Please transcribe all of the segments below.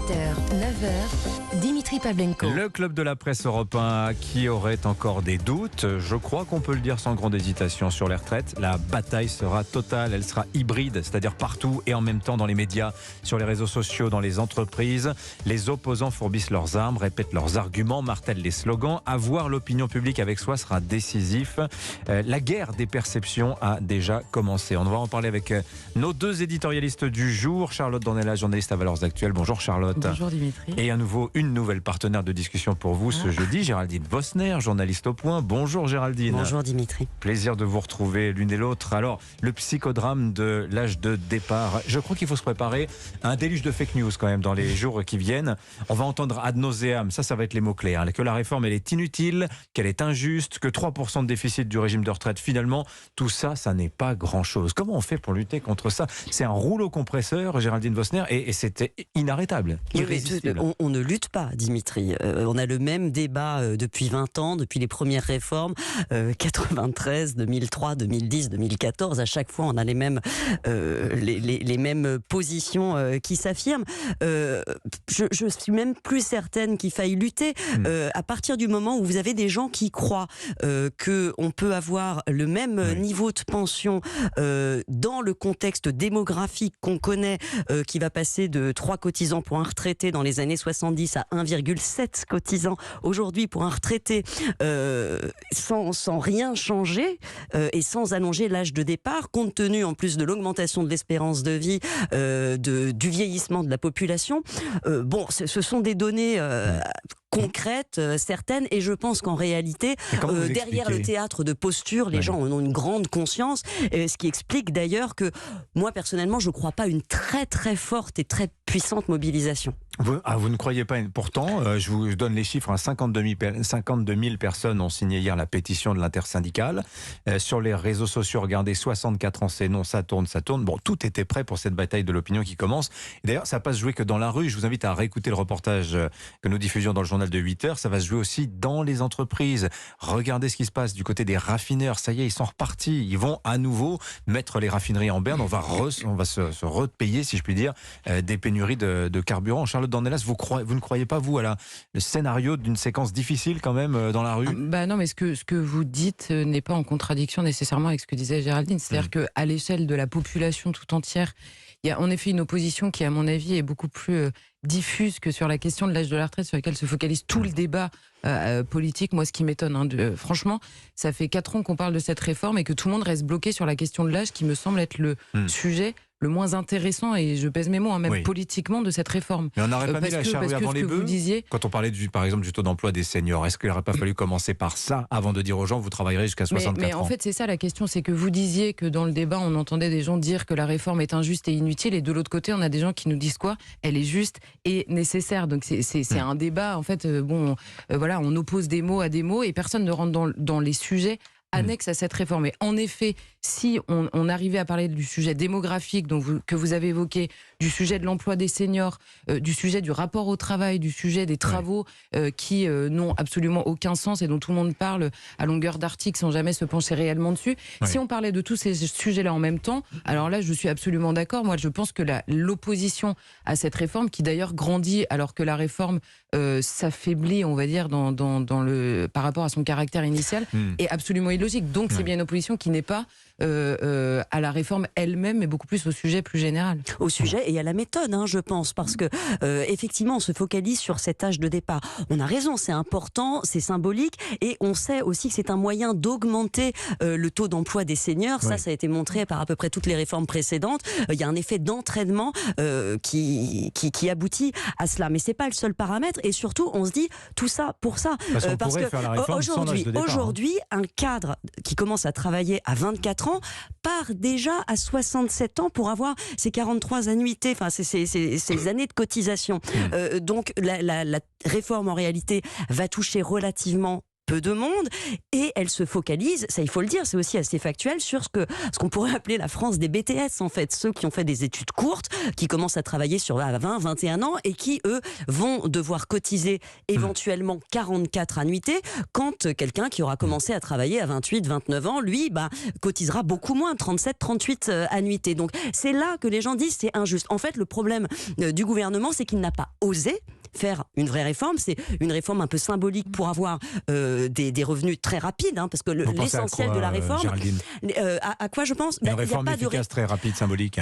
8h, 9h, Dimitri Pavlenko. Le club de la presse européen qui aurait encore des doutes, je crois qu'on peut le dire sans grande hésitation sur les retraites. La bataille sera totale, elle sera hybride, c'est-à-dire partout et en même temps dans les médias, sur les réseaux sociaux, dans les entreprises. Les opposants fourbissent leurs armes, répètent leurs arguments, martèlent les slogans. Avoir l'opinion publique avec soi sera décisif. La guerre des perceptions a déjà commencé. On va en parler avec nos deux éditorialistes du jour. Charlotte Dornelas, journaliste à Valeurs Actuelles. Bonjour Charlotte. Bonjour Dimitri. Et à nouveau, une nouvelle partenaire de discussion pour vous ce jeudi, Géraldine Vosner, journaliste au Point. Bonjour Géraldine. Bonjour Dimitri. Plaisir de vous retrouver l'une et l'autre. Alors, le psychodrame de l'âge de départ. Je crois qu'il faut se préparer à un déluge de fake news quand même dans les jours qui viennent. On va entendre ad nauseam, ça va être les mots-clés, que la réforme elle est inutile, qu'elle est injuste, que 3% de déficit du régime de retraite, finalement, tout ça, ça n'est pas grand-chose. Comment on fait pour lutter contre ça? C'est un rouleau compresseur, Géraldine Vosner, et c'était inarrêtable, irrésistible. On ne lutte pas, Dimitri. On a le même débat depuis 20 ans, depuis les premières réformes, 93, 2003, 2010, 2014. À chaque fois, on a les mêmes positions qui s'affirment. Je suis même plus certaine qu'il faille lutter à partir du moment où vous avez des gens qui croient qu'on peut avoir le même niveau de pension dans le contexte démographique qu'on connaît, qui va passer de 3 cotisants pour un retraité dans les années 70 à 1,7 cotisants aujourd'hui pour un retraité, sans rien changer et sans allonger l'âge de départ, compte tenu en plus de l'augmentation de l'espérance de vie, du vieillissement de la population. Ce sont des données concrètes, certaines, et je pense qu'en réalité, derrière le théâtre de posture, les gens en ont une grande conscience, ce qui explique d'ailleurs que moi personnellement, je ne crois pas à une très très forte et très puissante mobilisation. Vous ne croyez pas? Pourtant, je vous donne les chiffres. 52 000 personnes ont signé hier la pétition de l'intersyndicale. Sur les réseaux sociaux, regardez, 64 ans, c'est non, ça tourne. Bon, tout était prêt pour cette bataille de l'opinion qui commence. Et d'ailleurs, ça ne va pas se jouer que dans la rue. Je vous invite à réécouter le reportage que nous diffusions dans le journal de 8h. Ça va se jouer aussi dans les entreprises. Regardez ce qui se passe du côté des raffineurs. Ça y est, ils sont repartis. Ils vont à nouveau mettre les raffineries en berne. On va se repayer, si je puis dire, des pénuries de carburant. Charlotte Dornelas, vous ne croyez pas, vous, le scénario d'une séquence difficile quand même dans la rue? Non, mais ce que vous dites n'est pas en contradiction nécessairement avec ce que disait Géraldine. C'est-à-dire qu'à l'échelle de la population tout entière, il y a en effet une opposition qui, à mon avis, est beaucoup plus diffuse que sur la question de l'âge de la retraite, sur laquelle se focalise tout le débat politique. Moi, ce qui m'étonne, franchement, ça fait 4 ans qu'on parle de cette réforme et que tout le monde reste bloqué sur la question de l'âge, qui me semble être le sujet le moins intéressant, et je pèse mes mots, même politiquement, de cette réforme. Mais on n'aurait pas mis la charrue avant les bœufs quand on parlait par exemple du taux d'emploi des seniors. Est-ce qu'il n'aurait pas fallu commencer par ça avant de dire aux gens vous travaillerez jusqu'à 64 ans? Mais en fait, c'est ça la question, c'est que vous disiez que dans le débat, on entendait des gens dire que la réforme est injuste et inutile, et de l'autre côté, on a des gens qui nous disent quoi? Elle est juste et nécessaire. Donc c'est un débat, en fait, on oppose des mots à des mots et personne ne rentre dans les sujets annexes à cette réforme. Et en effet, si on arrivait à parler du sujet démographique que vous avez évoqué, du sujet de l'emploi des seniors, du sujet du rapport au travail, du sujet des travaux qui n'ont absolument aucun sens et dont tout le monde parle à longueur d'articles sans jamais se pencher réellement dessus. Si on parlait de tous ces sujets-là en même temps, alors là, je suis absolument d'accord. Moi, je pense que l'opposition à cette réforme, qui d'ailleurs grandit alors que la réforme s'affaiblit, on va dire, par rapport à son caractère initial, est absolument illogique. Donc c'est bien une opposition qui n'est pas à la réforme elle-même, mais beaucoup plus au sujet plus général. Au sujet et à la méthode, je pense, parce que effectivement, on se focalise sur cet âge de départ. On a raison, c'est important, c'est symbolique, et on sait aussi que c'est un moyen d'augmenter le taux d'emploi des seniors. Ça a été montré par à peu près toutes les réformes précédentes. Il y a un effet d'entraînement qui aboutit à cela. Mais c'est pas le seul paramètre, et surtout, on se dit tout ça pour ça. Parce que aujourd'hui, un cadre qui commence à travailler à 24 ans part déjà à 67 ans pour avoir ses 43 annuités, ces années de cotisation. Donc la réforme en réalité va toucher relativement peu de monde, et elle se focalise, ça il faut le dire, c'est aussi assez factuel, sur ce qu'on pourrait appeler la France des BTS, en fait, ceux qui ont fait des études courtes, qui commencent à travailler sur 20, 21 ans, et qui, eux, vont devoir cotiser éventuellement 44 annuités, quand quelqu'un qui aura commencé à travailler à 28, 29 ans, lui, cotisera beaucoup moins, 37, 38 annuités. Donc c'est là que les gens disent c'est injuste. En fait, le problème du gouvernement, c'est qu'il n'a pas osé faire une vraie réforme. C'est une réforme un peu symbolique pour avoir des revenus très rapides, parce que l'essentiel de la réforme... à quoi je pense? Une réforme efficace, très rapide, symbolique.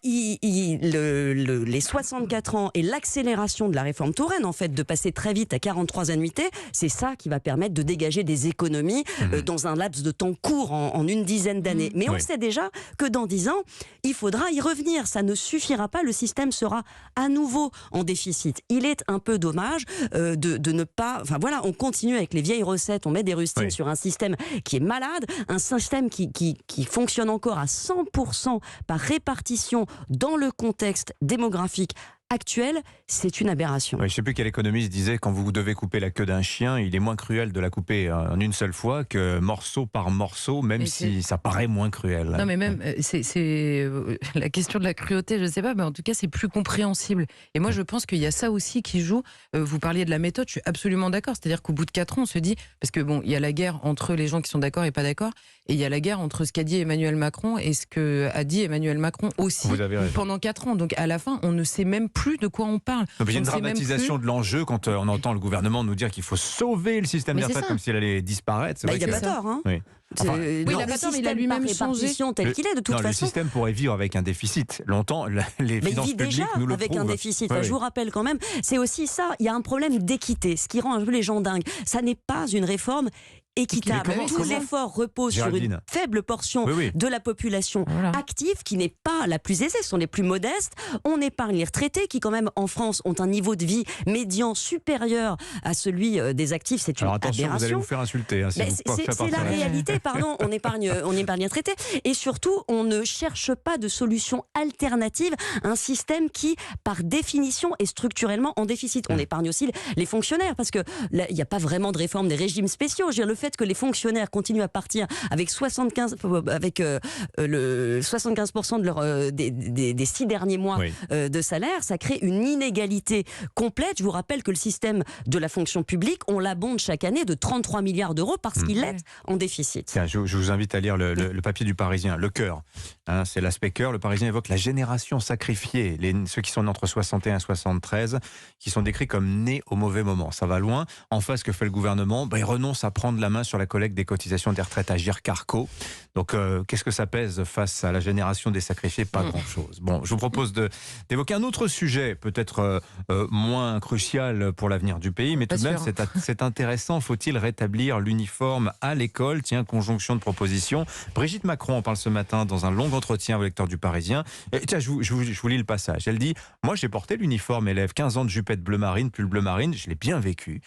Les 64 ans et l'accélération de la réforme Touraine, en fait, de passer très vite à 43 annuités, c'est ça qui va permettre de dégager des économies dans un laps de temps court, en une dizaine d'années. Mais on sait déjà que dans 10 ans, il faudra y revenir. Ça ne suffira pas, le système sera à nouveau en déficit. Il est un peu dommage de ne pas... Enfin voilà, on continue avec les vieilles recettes, on met des rustines sur un système qui est malade, un système qui fonctionne encore à 100% par répartition dans le contexte démographique actuel, c'est une aberration. Je ne sais plus quel économiste disait, quand vous devez couper la queue d'un chien, il est moins cruel de la couper en une seule fois que morceau par morceau, même si ça paraît moins cruel. Non mais même, c'est la question de la cruauté, je ne sais pas, mais en tout cas c'est plus compréhensible. Et moi je pense qu'il y a ça aussi qui joue. Vous parliez de la méthode, je suis absolument d'accord. C'est-à-dire qu'au bout de 4 ans, on se dit, parce que bon, il y a la guerre entre les gens qui sont d'accord et pas d'accord, et il y a la guerre entre ce qu'a dit Emmanuel Macron et ce qu'a dit Emmanuel Macron aussi pendant 4 ans. Donc à la fin, on ne sait même plus de quoi on parle. Il y a une dramatisation de l'enjeu quand on entend le gouvernement nous dire qu'il faut sauver le système des retraites comme s'il allait disparaître. Il n'y a pas tort. Oui. Enfin, il a pas tort, mais il a lui-même changé tel qu'il est de toute façon. Le système pourrait vivre avec un déficit. Longtemps, les finances publiques nous le prouvent. Avec un déficit. Je vous rappelle quand même, c'est aussi ça, il y a un problème d'équité, ce qui rend un peu les gens dingues. Ça n'est pas une réforme équitable. Tout l'effort repose sur une faible portion de la population active qui n'est pas la plus aisée, ce sont les plus modestes. On épargne les retraités qui quand même en France ont un niveau de vie médian supérieur à celui des actifs. C'est une aberration. Vous allez vous faire insulter. C'est la réalité, pardon. On épargne les retraités. Et surtout, on ne cherche pas de solution alternative à un système qui, par définition, est structurellement en déficit. On épargne aussi les fonctionnaires parce que il n'y a pas vraiment de réforme des régimes spéciaux. Je veux dire, le fait que les fonctionnaires continuent à partir avec 75% des 6 derniers mois de salaire, ça crée une inégalité complète. Je vous rappelle que le système de la fonction publique, on l'abonde chaque année de 33 milliards d'euros parce qu'il est en déficit. Tiens, je vous invite à lire le papier du Parisien, le cœur. C'est l'aspect cœur. Le Parisien évoque la génération sacrifiée, ceux qui sont nés entre 61 et 73, qui sont décrits comme nés au mauvais moment. Ça va loin. En face, que fait le gouvernement? Il renonce à prendre la main sur la collecte des cotisations des retraites Agirc Arrco. Donc, qu'est-ce que ça pèse face à la génération des sacrifiés? Pas grand-chose. Bon, je vous propose d'évoquer un autre sujet, peut-être moins crucial pour l'avenir du pays, mais tout de même, c'est intéressant. Faut-il rétablir l'uniforme à l'école? Tiens, conjonction de propositions. Brigitte Macron en parle ce matin dans un long entretien au lecteur du Parisien. Et tiens, je vous lis le passage. Elle dit « Moi, j'ai porté l'uniforme élève, 15 ans de jupette bleu marine, pull bleu marine, je l'ai bien vécu.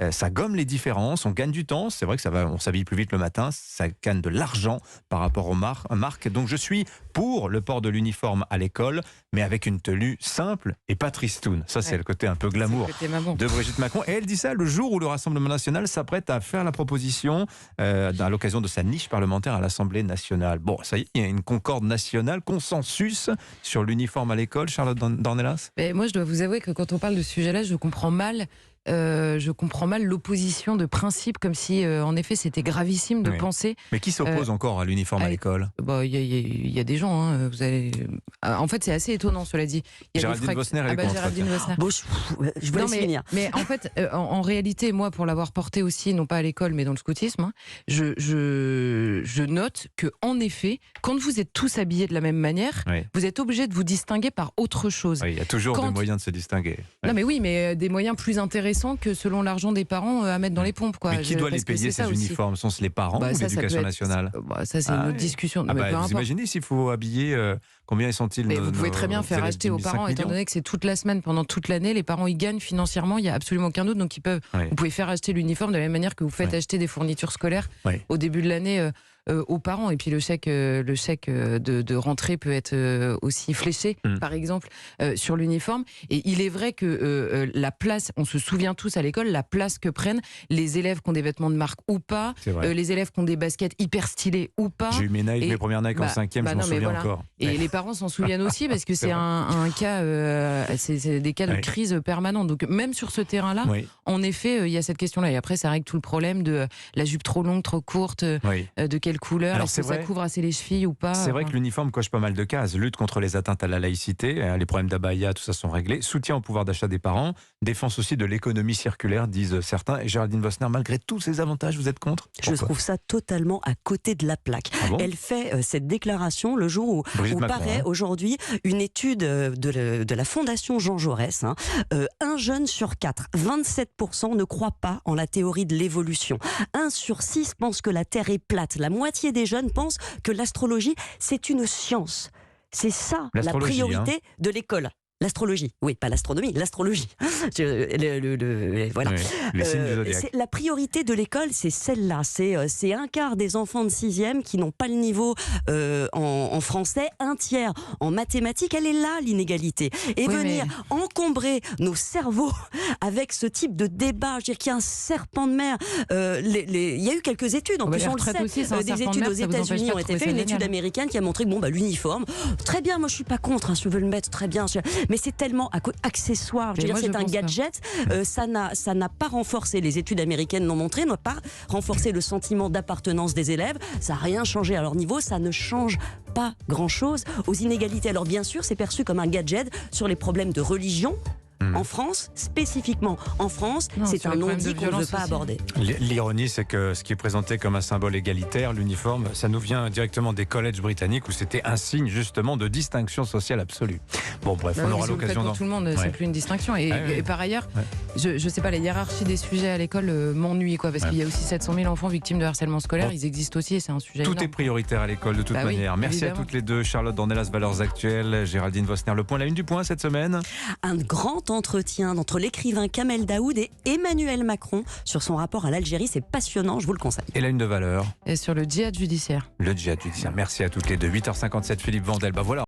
Ça gomme les différences, on gagne du temps, c'est vrai que on s'habille plus vite le matin, ça gagne de l'argent par rapport aux marques. Donc je suis pour le port de l'uniforme à l'école, mais avec une tenue simple et pas tristoune. Ça, c'est le côté un peu glamour de Brigitte Macron. Et elle dit ça le jour où le Rassemblement national s'apprête à faire la proposition à l'occasion de sa niche parlementaire à l'Assemblée nationale. Bon, ça y est, il y a une concorde nationale, consensus sur l'uniforme à l'école. Charlotte Dornelas? Moi, je dois vous avouer que quand on parle de ce sujet-là, je comprends mal l'opposition de principe, comme si en effet c'était gravissime de penser. Mais qui s'oppose encore à l'uniforme à l'école? Il y a des gens, vous allez... En fait, c'est assez étonnant, cela dit. Géraldine Vosner, elle est contre. Géraldine Vosner. Bon, je vous laisse finir. Mais en fait, en réalité, moi, pour l'avoir porté aussi, non pas à l'école, mais dans le scoutisme, je note que, en effet, quand vous êtes tous habillés de la même manière, vous êtes obligés de vous distinguer par autre chose. Il y a toujours des moyens de se distinguer. Non, mais oui, mais des moyens plus intéressants que selon l'argent des parents à mettre dans les pompes. Mais qui doit les payer, ces uniformes? Sont-ce les parents ou l'éducation nationale? Ça, c'est une autre discussion. Vous imaginez s'il faut habiller... combien sont-ils? Vous pouvez très bien faire acheter aux parents, étant donné que c'est toute la semaine, pendant toute l'année, les parents y gagnent financièrement, il n'y a absolument aucun doute, donc vous pouvez faire acheter l'uniforme de la même manière que vous faites acheter des fournitures scolaires au début de l'année aux parents. Et puis le chèque de rentrée peut être aussi fléché, par exemple, sur l'uniforme. Et il est vrai que la place, on se souvient tous à l'école, la place que prennent les élèves qui ont des vêtements de marque ou pas, les élèves qui ont des baskets hyper stylées ou pas. J'ai eu mes premières Nike en 5e, je m'en souviens encore. Et les parents s'en souviennent aussi parce que c'est un cas, c'est des cas de crise permanents. Donc même sur ce terrain-là, en effet, il y a cette question-là. Et après, ça règle tout le problème de la jupe trop longue, trop courte, de quelle couleur, est-ce que ça couvre assez les chevilles ou pas. C'est vrai que l'uniforme coche pas mal de cases. Lutte contre les atteintes à la laïcité, les problèmes d'abaya, tout ça sont réglés. Soutien au pouvoir d'achat des parents. Défense aussi de l'économie circulaire, disent certains. Et Géraldine Vosner, malgré tous ces avantages, vous êtes contre ? Je trouve ça totalement à côté de la plaque. Elle fait cette déclaration le jour où paraît aujourd'hui une étude de la Fondation Jean Jaurès. Un jeune sur 4, 27% ne croit pas en la théorie de l'évolution. 1 sur 6 pense que la Terre est plate. La moitié des jeunes pensent que l'astrologie, c'est une science. C'est ça la priorité de l'école. L'astrologie, oui, pas l'astronomie, l'astrologie. Voilà. Les signes du zodiaque. La priorité de l'école, c'est celle-là. C'est un quart des enfants de 6e qui n'ont pas le niveau en français, un tiers en mathématiques. Elle est là, l'inégalité. Et venir encombrer nos cerveaux avec ce type de débat, je veux dire qu'il y a un serpent de mer. Il y a eu quelques études, en plus on le sait, aussi, des études aux États-Unis ont été faites, une étude américaine qui a montré que l'uniforme, très bien, moi je suis pas contre, si je veux le mettre, très bien. Mais c'est tellement accessoire. Je veux dire, c'est un gadget. Ça n'a pas renforcé, les études américaines l'ont montré, n'a pas renforcé le sentiment d'appartenance des élèves. Ça n'a rien changé à leur niveau. Ça ne change pas grand-chose aux inégalités. Alors bien sûr, c'est perçu comme un gadget sur les problèmes de religion. En France, spécifiquement en France, c'est un non-dit qu'on ne veut pas aborder. L'ironie, c'est que ce qui est présenté comme un symbole égalitaire, l'uniforme, ça nous vient directement des collèges britanniques où c'était un signe justement de distinction sociale absolue. Bon, bref, on aura l'occasion pour tout le monde, c'est plus une distinction. Et par ailleurs, je sais pas, la hiérarchie des sujets à l'école m'ennuie, parce qu'il y a aussi 700 000 enfants victimes de harcèlement scolaire. Ils existent aussi et c'est un sujet énorme. Tout est prioritaire à l'école de toute manière. Merci évidemment à toutes les deux. Charlotte Dornelas, Valeurs Actuelles, Géraldine Vosner. Le point, la une du point cette semaine. Un grand entretien entre l'écrivain Kamel Daoud et Emmanuel Macron sur son rapport à l'Algérie. C'est passionnant, je vous le conseille. Et la une de Valeurs. Et sur le djihad judiciaire. Le djihad judiciaire. Merci à toutes les deux. 8h57, Philippe Vandel. Voilà.